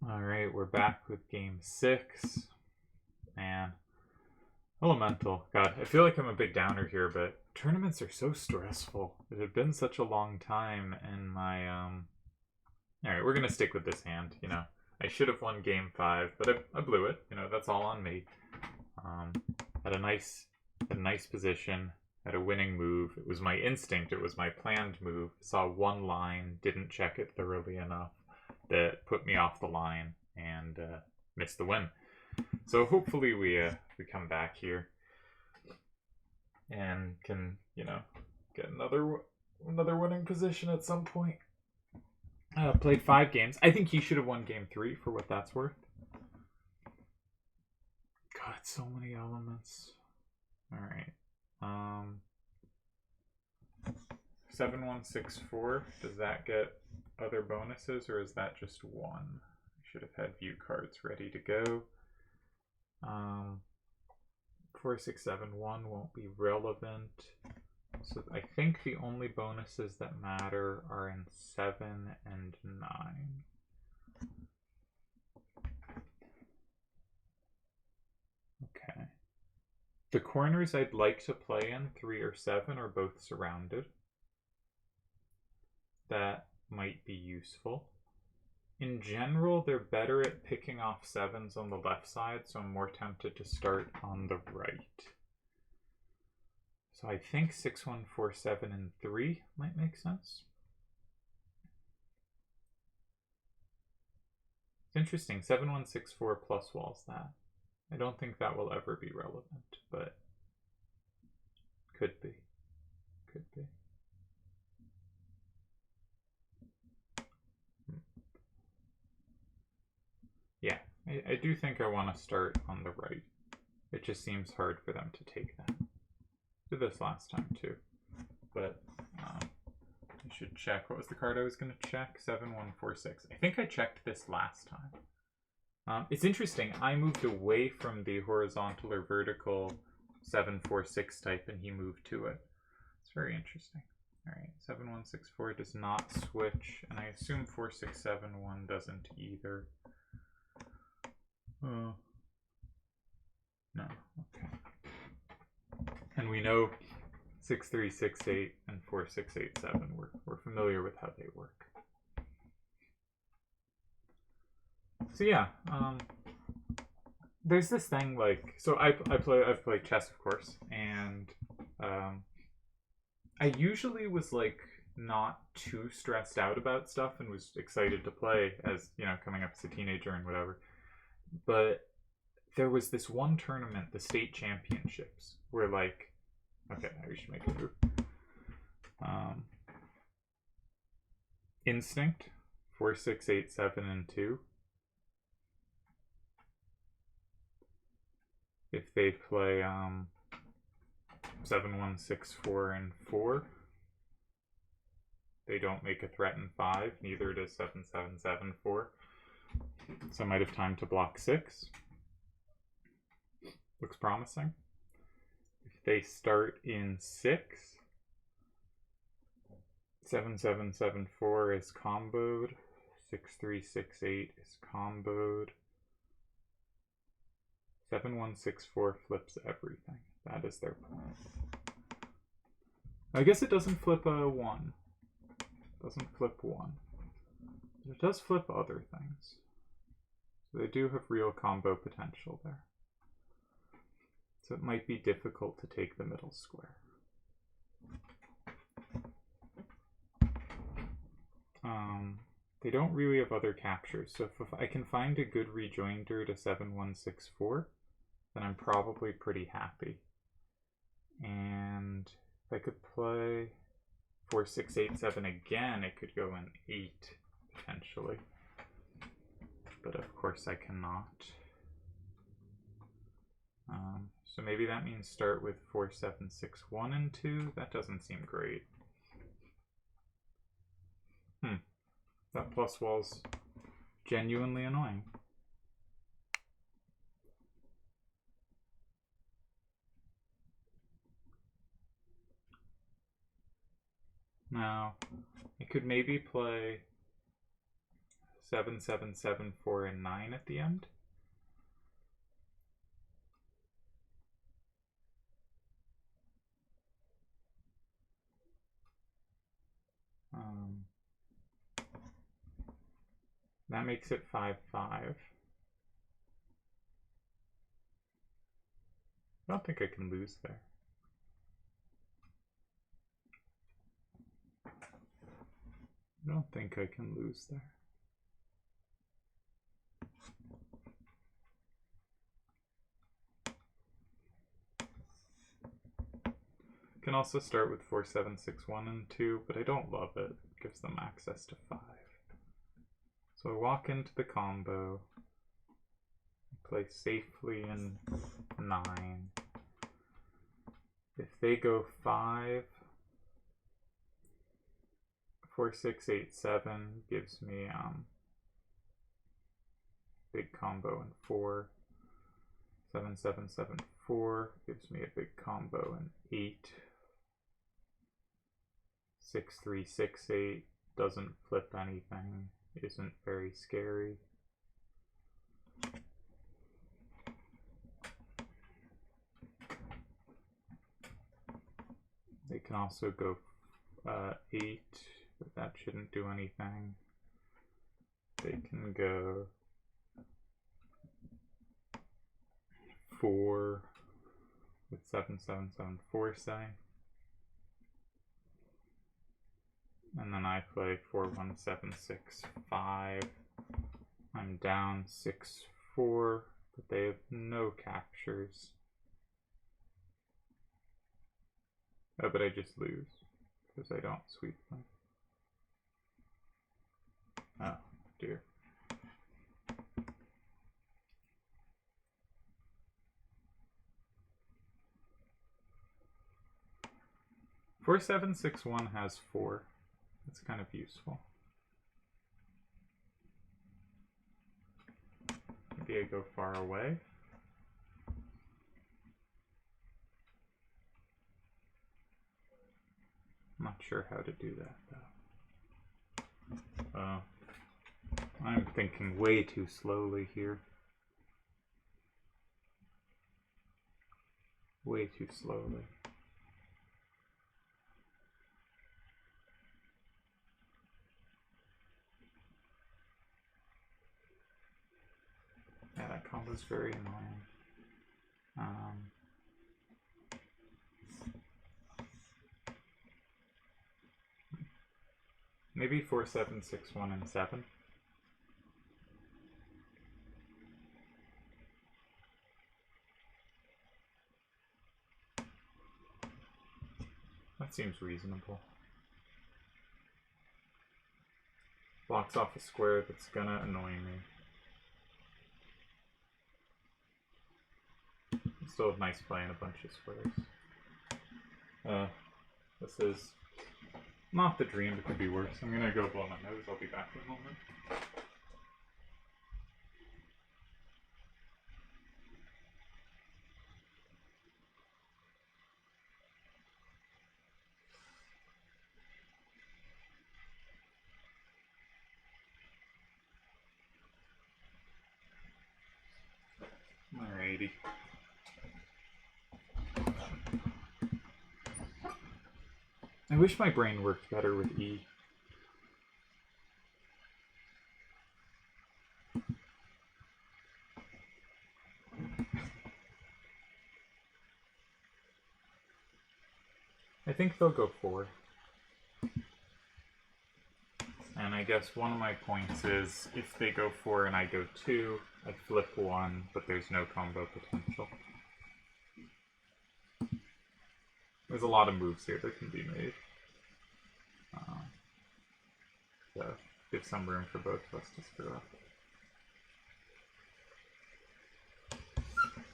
Alright, we're back with game 6. Man. Elemental. God, I feel like I'm a big downer here, but tournaments are so stressful. It had been such a long time, and my, Alright, we're gonna stick with this hand, you know. I should have won game 5, but I blew it. You know, that's all on me. Had a nice position, had a winning move. It was my instinct, it was my planned move. Saw one line, didn't check it thoroughly enough. That put me off the line and missed the win. So hopefully we come back here and can, you know, get another winning position at some point. Played 5 games. I think he should have won game 3 for what that's worth. God, so many elements. All right. 7164. Does that get other bonuses, or is that just one? I should have had view cards ready to go. 4671 won't be relevant. So I think the only bonuses that matter are in 7 and 9. Okay. The corners I'd like to play in, 3 or 7, are both surrounded. That might be useful. In general, they're better at picking off 7s on the left side, so I'm more tempted to start on the right. So I think 6147 and 3 might make sense. It's interesting, 7164 plus walls that. I don't think that will ever be relevant, but could be. Could be. Yeah, I do think I want to start on the right. It just seems hard for them to take that. Did this last time too, but I should check. What was the card I was going to check? 7146. I think I checked this last time. It's interesting. I moved away from the horizontal or vertical 746 type, and he moved to it. It's very interesting. All right, 7164 does not switch, and I assume 4671 doesn't either. No, okay. And we know 6368 and 4687. We're familiar with how they work. So yeah, there's this thing like, so I've played chess, of course, and I usually was like not too stressed out about stuff and was excited to play as, you know, coming up as a teenager and whatever. But there was this one tournament, the state championships, where like, okay, we should make a move. Instinct, 4687 and 2. If they play 7164 and 4, they don't make a threat in 5, neither does 7774. So I might have time to block 6. Looks promising. If they start in 6, 7774 is comboed, 6368 is comboed, 7164 flips everything. That is their plan. I guess it doesn't flip a 1. It doesn't flip 1. But it does flip other things. So they do have real combo potential there. So it might be difficult to take the middle square. They don't really have other captures, so if I can find a good rejoinder to 7164, then I'm probably pretty happy. And if I could play 4687 again, it could go in 8, potentially. But of course I cannot. So maybe that means start with 4761 and 2. That doesn't seem great. That plus wall's genuinely annoying. Now, I could maybe play 7, 7, 7, 4, and 9 at the end. That makes it 5, 5. I don't think I can lose there. I don't think I can lose there. Can also start with 4, 7, 6, 1, and 2, but I don't love it. It gives them access to 5. So I walk into the combo, play safely in 9. If they go 5, 4, 6, 8, 7 gives me big combo in 4. 7, 7, 7, 4 gives me a big combo in 8. 6, 3, 6, 8 doesn't flip anything, isn't very scary. They can also go 8, but that shouldn't do anything. They can go 4 with 7, 7, 7, 4, say. And then I play 4, 1, 7, 6, 5. I'm down 6, 4, but they have no captures. Oh, but I just lose because I don't sweep them. Oh, dear. Four, 7, 6, 1 has 4. That's kind of useful. Maybe I go far away. I'm not sure how to do that though. I'm thinking way too slowly here. Way too slowly. Yeah, that combo's very annoying. Maybe 4, 7, 6, 1, and 7. That seems reasonable. Blocks off a square that's gonna annoy me. Still a nice play in a bunch of squares. This is not the dream, it could be worse. I'm gonna go blow my nose, I'll be back in a moment. Alrighty. I wish my brain worked better with E. I think they'll go 4. And I guess one of my points is if they go 4 and I go 2, I flip 1, but there's no combo potential. There's a lot of moves here that can be made. So give some room for both of us to screw up.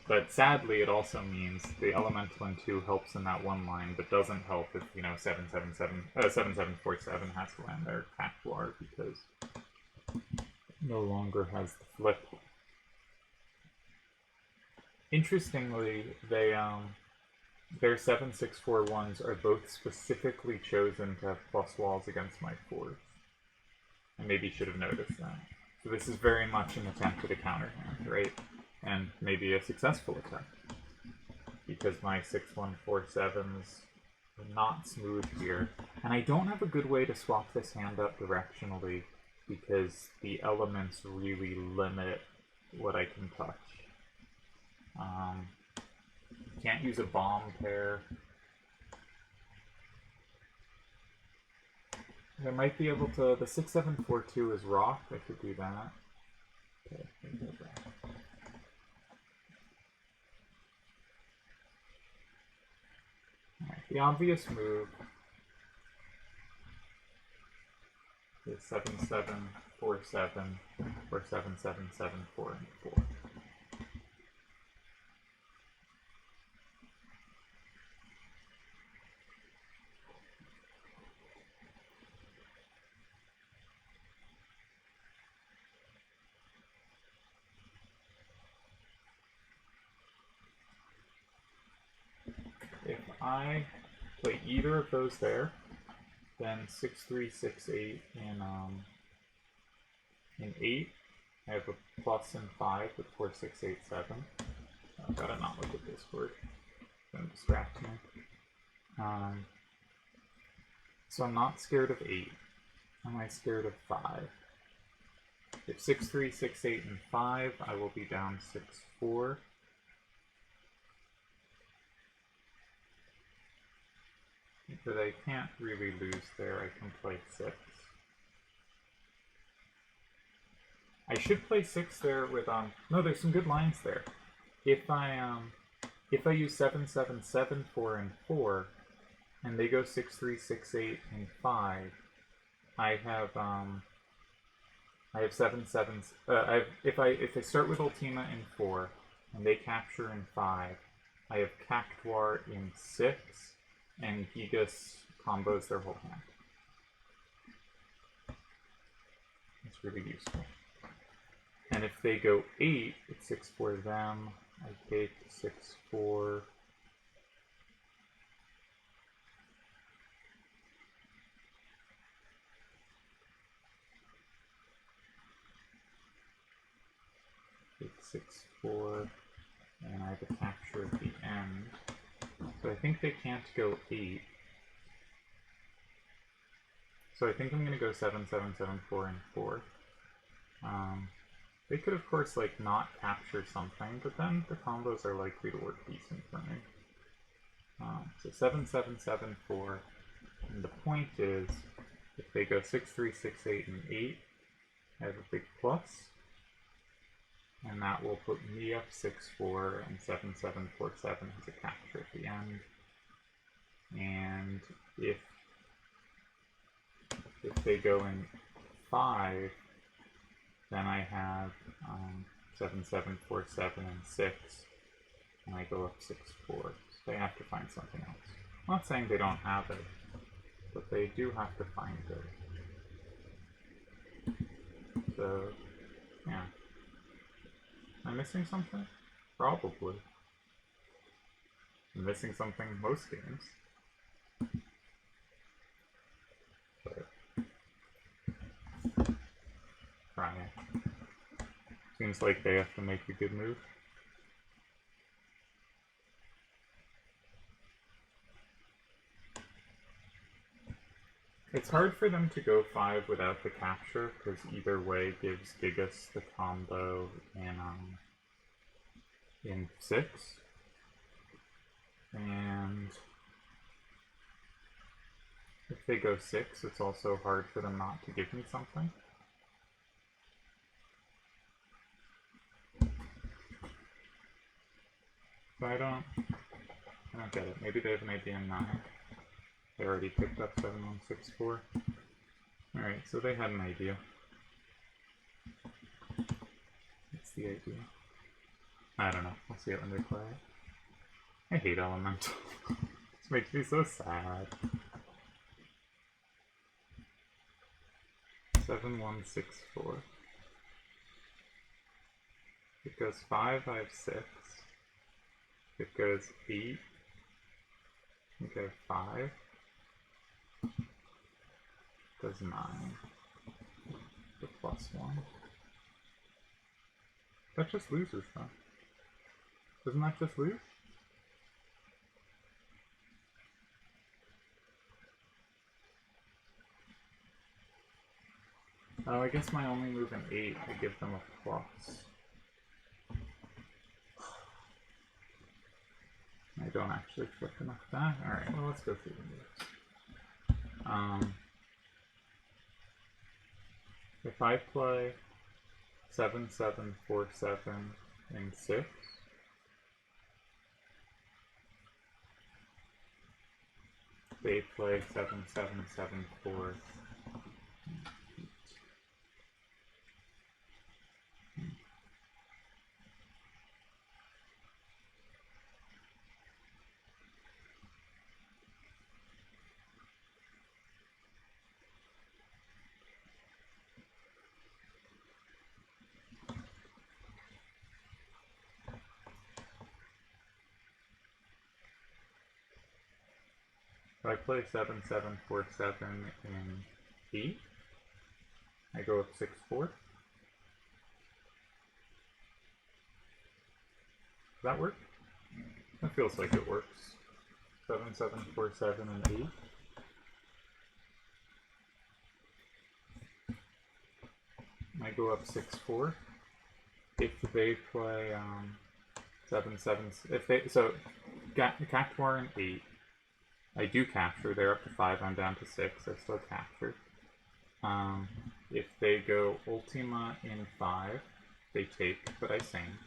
But sadly, it also means the elemental in 2 helps in that one line, but doesn't help if, 7747 has to land their Cactuar because it no longer has the flip. Interestingly, their 7641s are both specifically chosen to have plus walls against my 4s. I maybe should have noticed that. So this is very much an attempt at a counter hand, right? And maybe a successful attempt. Because my 6-1-4-7s are not smooth here. And I don't have a good way to swap this hand up directionally because the elements really limit what I can touch. Can't use a bomb pair. I might be able to. The 6-7-4-2 is rock. I could do that. Okay, alright, the obvious move is 7-7-4-7 or 7-7-7-4 and 4. If I play either of those there, then 6-3, 6-8 in 8. I have a plus in 5 with 4, 6, 8, 7. I've got to not look at Discord. It's going to distract me. So I'm not scared of 8. Am I scared of 5? If 6-3, 6-8, and 5, I will be down 6-4. But I can't really lose there. I can play 6. I should play 6 there with no, there's some good lines there. If I use 7-7-7, 4, and 4, and they go 6-3, 6-8, and 5, I have 7-7s. If I start with Ultima in 4 and they capture in 5, I have Cactuar in 6, and Gigas combos their whole hand. It's really useful. And if they go 8, it's 6-4 them. I take 6-4. Take 6-4, and I have a capture at the end. So I think they can't go 8. So I think I'm going to go 7-7-7-4 and 4. They could, of course, like, not capture something, but then the combos are likely to work decent for me. So 7-7-7-4, and the point is, if they go 6-3, 6-8, and 8, I have a big plus, and that will put me up 6-4, and 7-7-4-7 has a capture at the end. And if they go in 5, then I have 7-7-4-7 and 6, and I go up 6-4. So they have to find something else. I'm not saying they don't have it, but they do have to find it. So, yeah. Am I missing something? Probably. I'm missing something most games. But try it. Seems like they have to make a good move. It's hard for them to go 5 without the capture, because either way gives Gigas the combo in 6. And if they go 6, it's also hard for them not to give me something. So I don't get it. Maybe they have an idea in 9. They already picked up 7-1-6-4. Alright, so they had an idea. What's the idea? I don't know. We'll see it when they play it. I hate Elemental. This makes me so sad. 7-1-6-4. If it goes 5, I have 6. If it goes 8, I think I have 5. It goes 9. The +1. That just loses, though. Doesn't that just lose? Oh, I guess my only move in 8 would give them a plus. I don't actually flip enough back. Alright, well, let's go through the moves. If I play 7, 7, 4, 7, and 6, they play 7, 7, 7, 4. If I play 7, 7, 4, 7 in 8, I go up 6, 4. Does that work? That feels like it works. 7, 7, 4, 7, and 8. I go up 6, 4. If they play 7, 7, if they, so Cactuar and 8, I do capture. They're up to 5. I'm down to 6. I still capture. If they go Ultima in 5, they take, but I sing.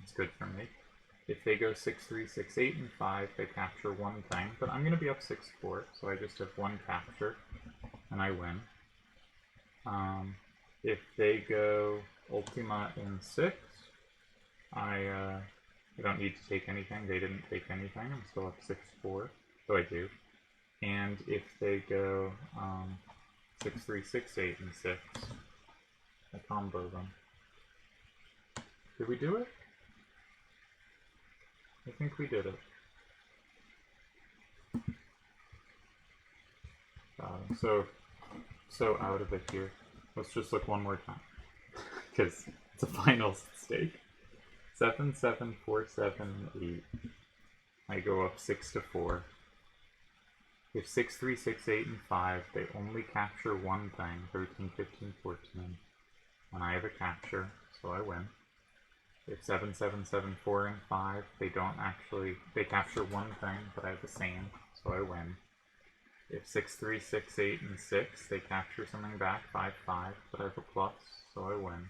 It's good for me. If they go 6, 3, 6, 8, and 5, they capture one thing, but I'm going to be up 6, 4, so I just have one capture, and I win. If they go Ultima in 6, I don't need to take anything. They didn't take anything. I'm still up 6, 4. So I do. And if they go 6, 3, 6, 8, and 6, I combo them. Did we do it? I think we did it. I'm so out of it here. Let's just look one more time. Because it's a finals at stake. 7, 7, 4, 7, 8. I go up 6 to 4. If 6, 3, 6, 8, and 5, they only capture one thing, 13, 15, 14, and I have a capture, so I win. If 7, 7, 7, 4, and 5, they don't actually, they capture one thing, but I have the same, so I win. If 6, 3, 6, 8, and 6, they capture something back, 5, 5, but I have a plus, so I win.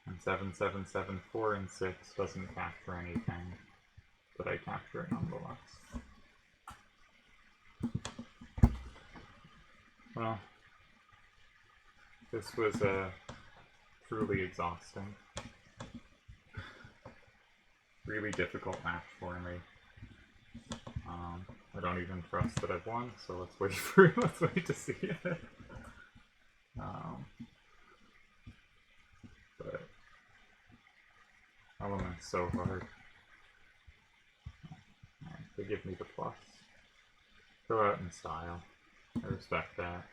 And 7, 7, 7, 4, and 6 doesn't capture anything, but I capture it nonetheless. Well, this was truly exhausting. Really difficult match for me. I don't even trust that I've won, so let's wait to see it. But Element's so hard. They give me the plus. Go out in style. I respect that.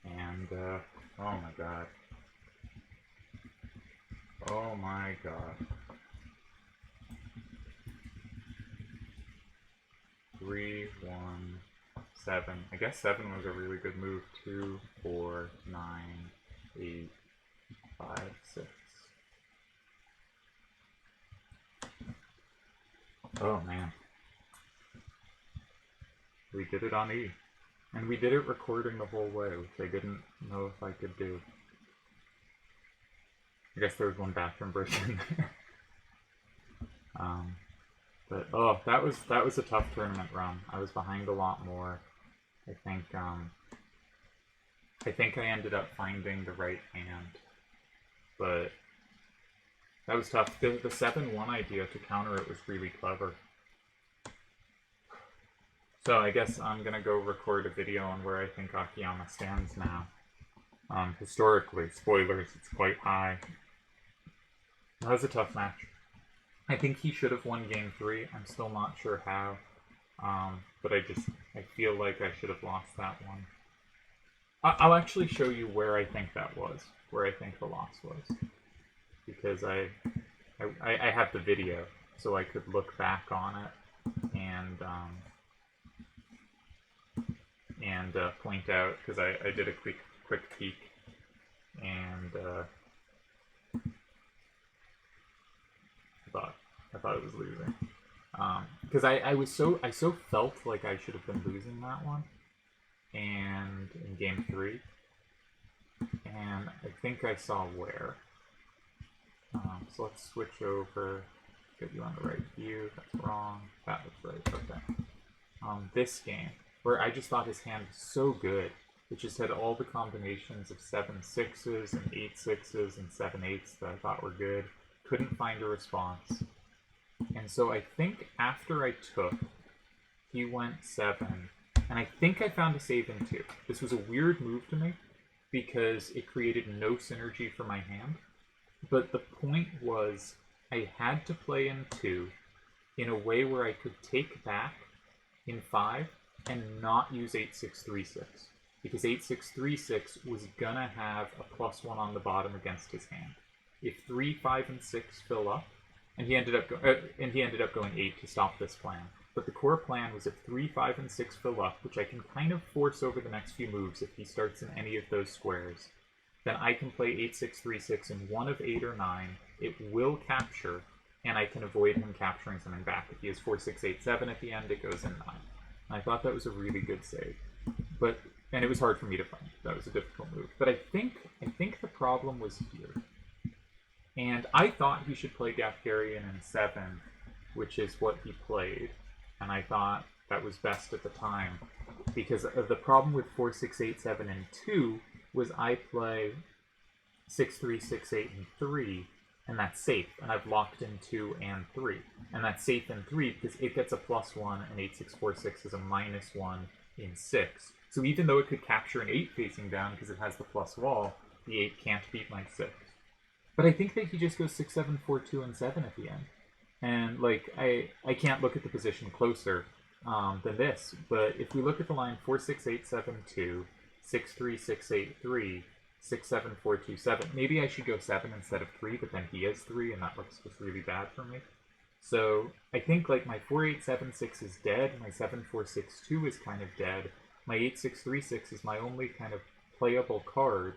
And, oh my god. Oh my god. 3, 1, 7. I guess 7 was a really good move. 2, 4, 9, 8, 5, 6. Oh man. We did it on E. And we did it recording the whole way, which I didn't know if I could do. I guess there was one bathroom break in there. But oh, that was a tough tournament run. I was behind a lot more. I think I ended up finding the right hand, but that was tough. The 7-1 idea to counter it was really clever. So I guess I'm gonna go record a video on where I think Akiyama stands now. Historically, spoilers, it's quite high. That was a tough match. I think he should have won game 3. I'm still not sure how. But I feel like I should have lost that one. I'll actually show you where I think that was, where I think the loss was, because I have the video, so I could look back on it and point out, because I did a quick peek, and I thought it was losing, because I so felt like I should have been losing that one, and in game 3, and I think I saw where. So let's switch over, get you on the right view. That's wrong. That was right. Okay. This game, where I just thought his hand was so good. It just had all the combinations of 7-6s and 8-6s and 7-8s that I thought were good. Couldn't find a response. And so I think after I took, he went 7, and I think I found a save in 2. This was a weird move to me because it created no synergy for my hand. But the point was, I had to play in 2 in a way where I could take back in 5 and not use 8-6-3-6. Because 8-6-3-6 was gonna have a +1 on the bottom against his hand. If 3, 5, and 6 fill up, and he ended up going 8 to stop this plan. But the core plan was if 3, 5, and 6 fill up, which I can kind of force over the next few moves if he starts in any of those squares, then I can play 8-6-3-6 in one of 8 or 9. It will capture, and I can avoid him capturing something back. If he has 4-6-8-7 at the end, it goes in 9. And I thought that was a really good save. And it was hard for me to find. That was a difficult move. But I think the problem was here. And I thought he should play Gafgarian in 7, which is what he played. And I thought that was best at the time. Because the problem with 4-6-8-7 and 2 was I play 6-3, 6-8, and 3, and that's safe. And I've locked in 2 and 3. And that's safe in 3 because it gets a +1, and 8-6-4-6 is a -1 in 6. So even though it could capture an 8 facing down because it has the plus wall, the 8 can't beat my 6. But I think that he just goes 6, 7, 4, 2, and 7 at the end. And like I can't look at the position closer than this. But if we look at the line 4-6-8-7-2, 6-3, 6-8-3, 6-7, 4-2, 7, maybe I should go 7 instead of 3, but then he has 3, and that looks just really bad for me. So I think like my 4-8-7-6 is dead, my 7-4-6-2 is kind of dead, my 8-6-3-6 is my only kind of playable card.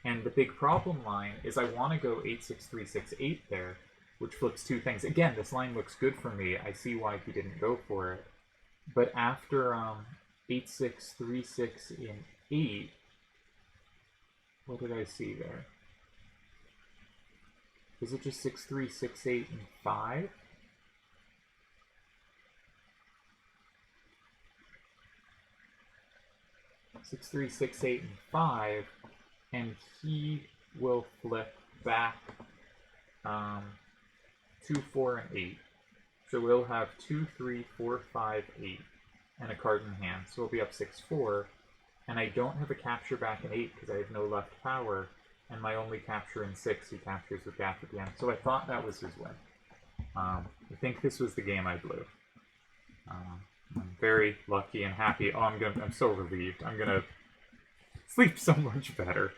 And the big problem line is I want to go 8-6-3-6-8 there, which flips 2 things. Again, this line looks good for me. I see why he didn't go for it. But after 8-6-3-6 in 8, what did I see there? Is it just 6-3, 6-8, and 5? Six, 3, 6, 8, and 5, and he will flip back 2, 4, and 8. So we'll have 2, 3, 4, 5, 8, and a card in hand. So we'll be up 6-4, and I don't have a capture back in 8 because I have no left power, and my only capture in 6 he captures with Gap at the end. So I thought that was his win. I think this was the game I blew. I'm very lucky and happy. I'm so relieved. I'm gonna sleep so much better.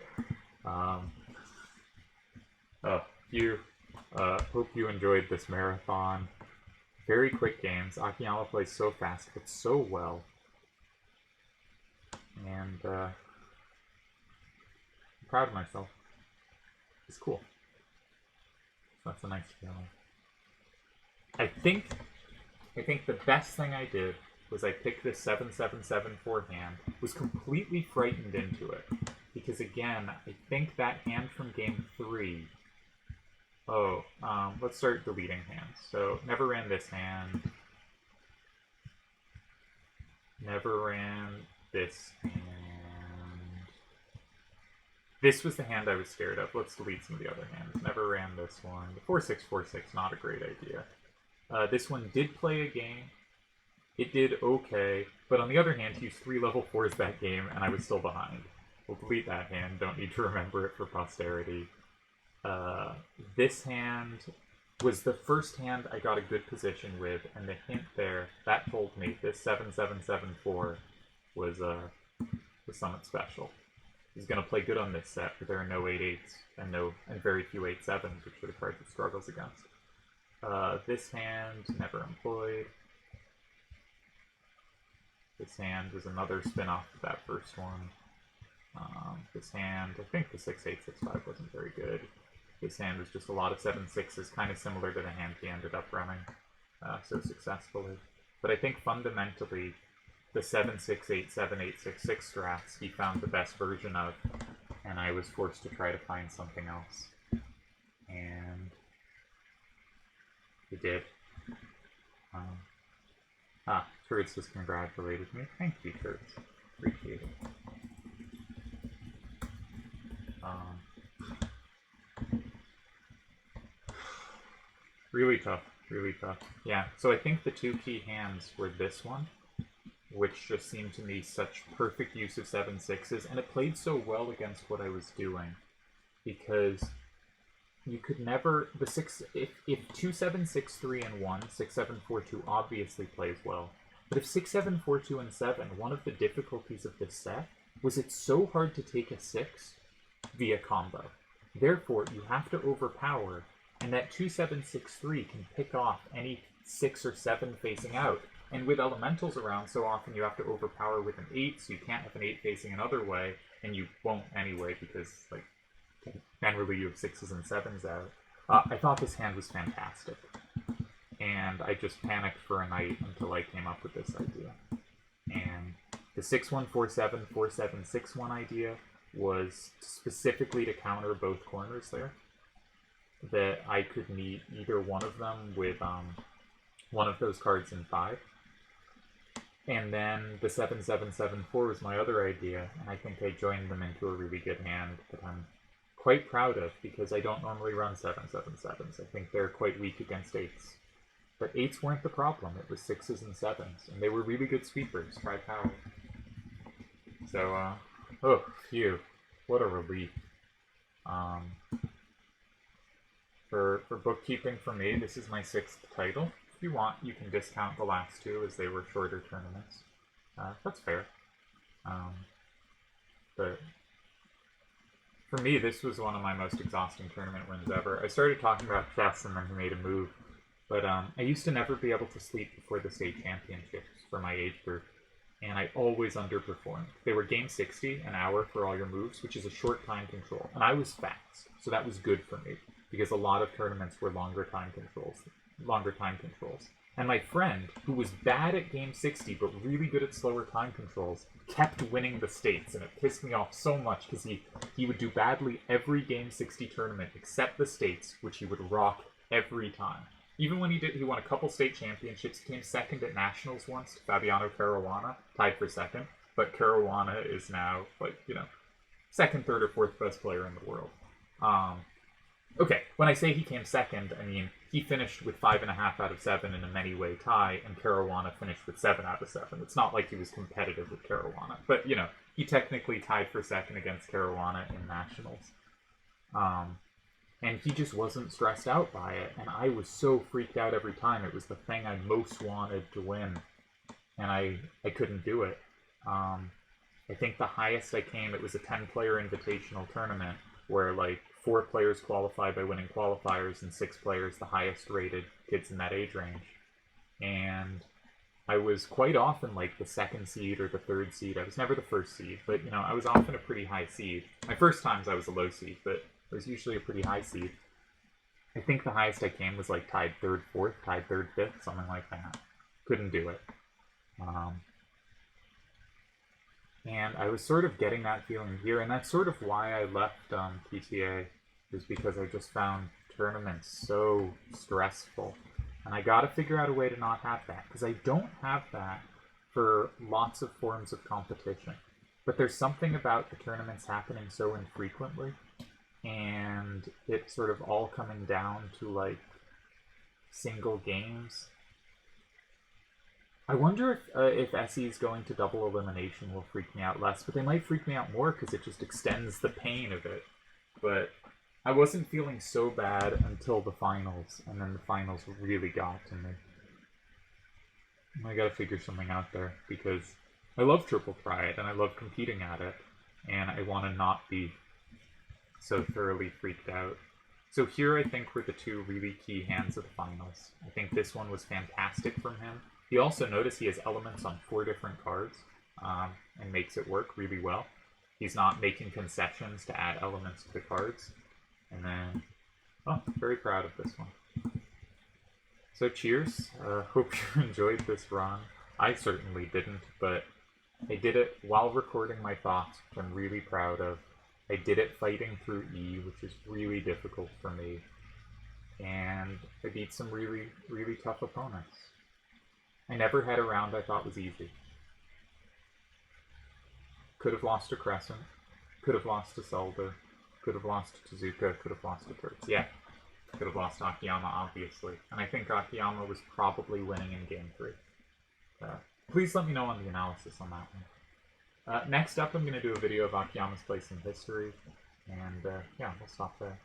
Hope you enjoyed this marathon. Very quick games. Akiyama plays so fast, but so well. And I'm proud of myself. It's cool. That's a nice feeling. I think the best thing I did was I picked this 7-7-7 forehand, was completely frightened into it. Because again, I think that hand from game 3... let's start deleting hands. So, never ran this hand. Never ran this hand. This was the hand I was scared of. Let's delete some of the other hands. Never ran this one. The 4-6-4-6, not a great idea. This one did play a game. It did okay, but on the other hand, he used 3 level 4s that game, and I was still behind. We'll delete that hand, don't need to remember it for posterity. This hand was the first hand I got a good position with, and the hint there, that told me this 7-7-7-4 was something special. is going to play good on this set, where there are no 8/8s and very few 8/7s, which are the cards it struggles against. This hand, never employed. This hand was another spin-off of that first one. This hand, I think the 6/8/6/5 wasn't very good. This hand was just a lot of 7/6s, kind of similar to the hand he ended up running so successfully. But I think fundamentally, the 7/6/8/7/8/6/6 strats he found the best version of, and I was forced to try to find something else. And he did. Turds has congratulated me. Thank you, Turds. Appreciate it. Really tough, really tough. Yeah, so I think the two key hands were this one, which just seemed to me such perfect use of 7/6s, and it played so well against what I was doing, because you could never, if 2/7/6/3 and 1, 6/7/4/2 obviously plays well, but if 6/7/4/2 and 7, one of the difficulties of this set was it's so hard to take a 6 via combo. Therefore, you have to overpower, and that 2/7/6/3 can pick off any 6 or 7 facing out. And with elementals around, so often you have to overpower with an 8, so you can't have an 8 facing another way, and you won't anyway, because like generally you have 6s and 7s out. I thought this hand was fantastic, and I just panicked for a night until I came up with this idea. And the 6-1-4-7, 4-7, 6-1 idea was specifically to counter both corners there. That I could meet either one of them with one of those cards in 5. And then the 7-7-7-4 was my other idea, and I think I joined them into a really good hand that I'm quite proud of, because I don't normally run 7-7-7s. I think they're quite weak against 8s. But 8s weren't the problem, it was 6s and 7s, and they were really good sweepers, try power. So, oh, phew, what a relief. For bookkeeping for me, this is my 6th title. If you want, you can discount the last 2 as they were shorter tournaments. That's fair. But for me, this was one of my most exhausting tournament wins ever. I started talking about chess and then made a move. But I used to never be able to sleep before the state championships for my age group, and I always underperformed. They were game 60, an hour for all your moves, which is a short time control. And I was fast, so that was good for me, because a lot of tournaments were longer time controls. And my friend, who was bad at game 60 but really good at slower time controls, kept winning the states, and it pissed me off so much because he would do badly every game 60 tournament except the states, which he would rock every time. Even when he won a couple state championships, came second at nationals once to Fabiano Caruana, tied for second, but Caruana is now, like, you know, second, third, or fourth best player in the world. Okay, when I say he came second, I mean he finished with 5.5 out of 7 in a many-way tie, and Caruana finished with 7 out of 7. It's not like he was competitive with Caruana, but, you know, he technically tied for second against Caruana in nationals. And he just wasn't stressed out by it, and I was so freaked out every time. It was the thing I most wanted to win, and I couldn't do it. I think the highest I came, it was a 10-player invitational tournament, where, like, 4 players qualified by winning qualifiers, and 6 players, the highest rated kids in that age range. And I was quite often, like, the 2nd seed or the 3rd seed. I was never the 1st seed, but, you know, I was often a pretty high seed. My first times I was a low seed, but it was usually a pretty high seed. I think the highest I came was like tied 3rd, 4th, tied 3rd, 5th, something like that. Couldn't do it. And I was sort of getting that feeling here, and that's sort of why I left PTA, is because I just found tournaments so stressful. And I gotta figure out a way to not have that, because I don't have that for lots of forms of competition. But there's something about the tournaments happening so infrequently, and it's sort of all coming down to, like, single games. I wonder if SE's going to double elimination will freak me out less, but they might freak me out more because it just extends the pain of it. But I wasn't feeling so bad until the finals, and then the finals really got to me. I gotta figure something out there, because I love Triple Triad, and I love competing at it, and I want to not be so thoroughly freaked out. So here I think were the two really key hands of the finals. I think this one was fantastic from him. You also notice he has elements on 4 different cards, and makes it work really well. He's not making concessions to add elements to the cards. And then, oh, very proud of this one. So cheers. Hope you enjoyed this run. I certainly didn't, but I did it while recording my thoughts, which I'm really proud of. I did it fighting through E, which is really difficult for me. And I beat some really, really tough opponents. I never had a round I thought was easy. Could have lost to Crescent. Could have lost to Zelda. Could have lost to Tezuka. Could have lost to Turks. Yeah. Could have lost Akiyama, obviously. And I think Akiyama was probably winning in Game 3. Please let me know on the analysis on that one. Next up, I'm going to do a video of Akiyama's place in history. And yeah, we'll stop there.